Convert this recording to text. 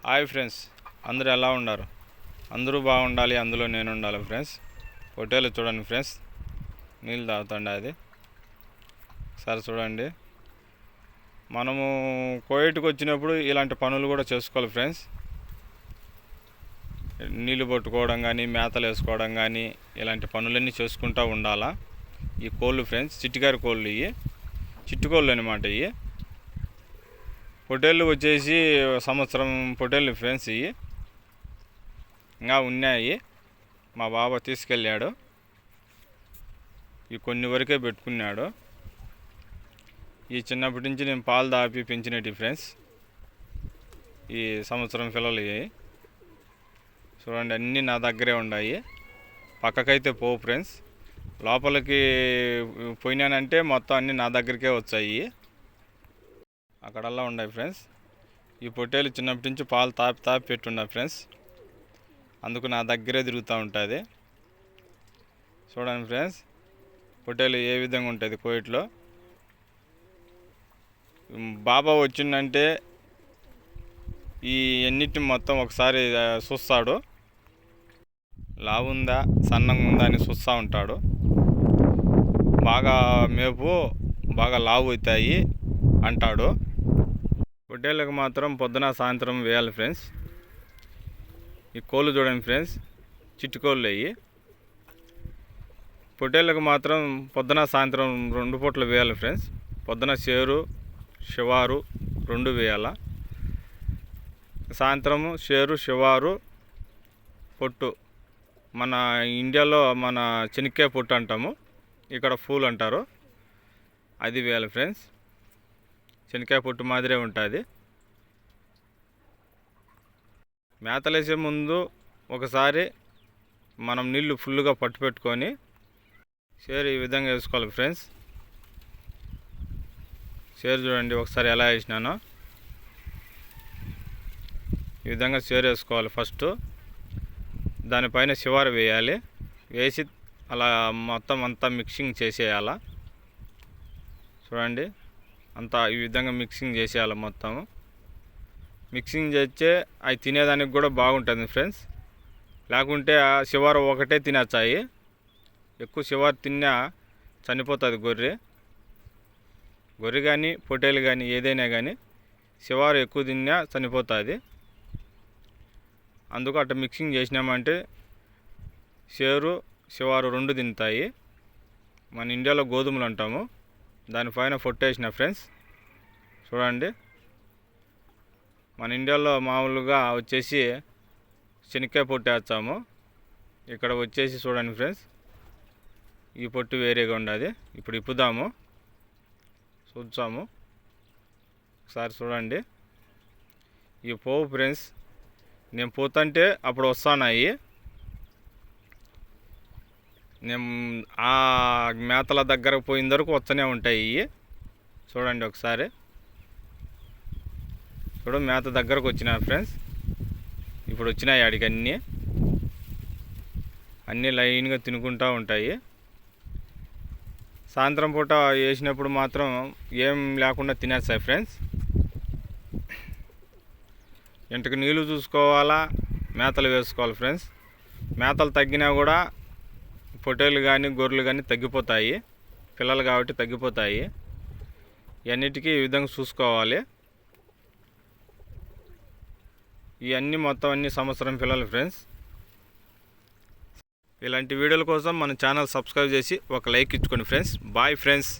Hi friends, అందరూ ఎలా ఉన్నారు? అందరూ బాగుండాలి, అందులో నేను ఉండాలి ఫ్రెండ్స్. పొట్టేలు చూడండి ఫ్రెండ్స్, నీళ్ళు తాగుతుండే అది. సరే చూడండి, మనము కోయిట్కి వచ్చినప్పుడు ఇలాంటి పనులు కూడా చేసుకోవాలి ఫ్రెండ్స్. నీళ్ళు పట్టుకోవడం కానీ, మేతలు వేసుకోవడం కానీ, ఇలాంటి పనులన్నీ చేసుకుంటూ ఉండాలా. ఈ కోళ్ళు ఫ్రెండ్స్, చిట్టిగారి కోళ్ళు, ఇవి చిట్టుకోళ్ళు అనమాట. ఇవి పొట్టేళ్ళు వచ్చేసి సంవత్సరం పొట్టేళ్ళు ఫ్రెండ్స్. ఇవి ఇంకా ఉన్నాయి, మా బాబా తీసుకెళ్ళాడు. ఇవి కొన్ని వరకే పెట్టుకున్నాడు. ఈ చిన్నప్పటి నుంచి నేను పాలు దాపి పెంచినట్టు ఫ్రెండ్స్. ఈ సంవత్సరం పిల్లలు ఇవి చూడండి, అన్నీ నా దగ్గరే ఉన్నాయి. పక్కకైతే పోవు ఫ్రెండ్స్. లోపలికి పోయినానంటే మొత్తం అన్నీ నా దగ్గరికే వచ్చాయి. అక్కడల్లా ఉన్నాయి ఫ్రెండ్స్. ఈ పొట్టేలు చిన్నప్పటి నుంచి పాలు తాపి పెట్టున్నా ఫ్రెండ్స్, అందుకు నా దగ్గరే తిరుగుతూ ఉంటుంది. చూడండి ఫ్రెండ్స్, పొట్టేలు ఏ విధంగా ఉంటుంది కోయిట్లో. బాబా వచ్చిందంటే ఈ అన్నిటిని మొత్తం ఒకసారి చూస్తాడు. లావు ఉందా, సన్నంగా ఉందా అని చూస్తూ ఉంటాడు. బాగా మేపు బాగా లావు అవుతాయి అంటాడు. పొట్టేళ్ళకు మాత్రం పొద్దున సాయంత్రం వేయాలి ఫ్రెండ్స్. ఈ కోళ్ళు చూడండి ఫ్రెండ్స్, చిట్టుకోళ్ళు అయ్యి. పొట్టేళ్ళకు మాత్రం పొద్దున సాయంత్రం 2 పూటలు వేయాలి ఫ్రెండ్స్. పొద్దున షేరు శివారు 2 వేయాల, సాయంత్రము షేరు శివారు పొట్టు. మన ఇండియాలో మన చెనిక్కాయ పొట్టు అంటాము, ఇక్కడ ఫూల్ అంటారు, అది వేయాలి ఫ్రెండ్స్. చెనిక్కాయ పొట్టు మాదిరే ఉంటుంది. మేతలేసే ముందు ఒకసారి మనం నీళ్లు ఫుల్గా పట్టు పెట్టుకొని షేర్ ఈ విధంగా వేసుకోవాలి ఫ్రెండ్స్. షేర్ చూడండి ఒకసారి ఎలా వేసినానో, ఈ విధంగా షేర్ వేసుకోవాలి. ఫస్ట్ దానిపైన శివారు వేయాలి, వేసి అలా మొత్తం అంతా మిక్సింగ్ చేసేయాల. చూడండి, అంతా ఈ విధంగా మిక్సింగ్ చేసేయాలి. మొత్తం మిక్సింగ్ చేస్తే అవి తినేదానికి కూడా బాగుంటుంది ఫ్రెండ్స్. లేకుంటే ఆ శివారు ఒకటే తినచ్చాయి, ఎక్కువ శివారు తిన్నా చనిపోతుంది గొర్రె కానీ పొట్టేలు కానీ ఏదైనా కానీ శివారు ఎక్కువ తిన్నా చనిపోతుంది. అందుకు అట్లా మిక్సింగ్ చేసినామంటే షేరు శివారు 2 తింటాయి. మన ఇండియాలో గోధుమలు అంటాము, దానిపైన పొట్టేసిన ఫ్రెండ్స్. చూడండి, మన ఇండియాలో మామూలుగా వచ్చేసి శనక్కాయ పొట్టు వేస్తాము, ఇక్కడ వచ్చేసి చూడండి ఫ్రెండ్స్, ఈ పొట్టు వేరేగా ఉండదు. ఇప్పుడు ఇప్పుదాము, చూద్దాము ఒకసారి. చూడండి, ఈ పోవు ఫ్రెండ్స్, నేను పోతుంటే అప్పుడు వస్తున్నాయి. నేను ఆ మేతల దగ్గరకు పోయిన వరకు వస్తూనే ఉంటాయి ఇవి. చూడండి ఒకసారి, మేత దగ్గరకు వచ్చినాయి ఫ్రెండ్స్. ఇప్పుడు వచ్చినాయి ఆడికి అన్నీ లైన్గా తినుకుంటూ ఉంటాయి. సాయంత్రం పూట వేసినప్పుడు మాత్రం ఏం లేకుండా తినేస్తాయి ఫ్రెండ్స్. ఇంటికి నీళ్ళు చూసుకోవాలా, మేతలు వేసుకోవాలి ఫ్రెండ్స్. మేతలు తగ్గినా కూడా పొట్టేలు కానీ గొర్రెలు కానీ తగ్గిపోతాయి, పిల్లలు కాబట్టి తగ్గిపోతాయి. ఇవన్నిటికీ ఈ విధంగా చూసుకోవాలి. ఇవన్నీ మొత్తం అన్ని సంవత్సరం పిల్లలు ఫ్రెండ్స్. ఇలాంటి వీడియోల కోసం మన ఛానల్ సబ్స్క్రైబ్ చేసి ఒక లైక్ ఇచ్చుకోండి ఫ్రెండ్స్. Bye friends.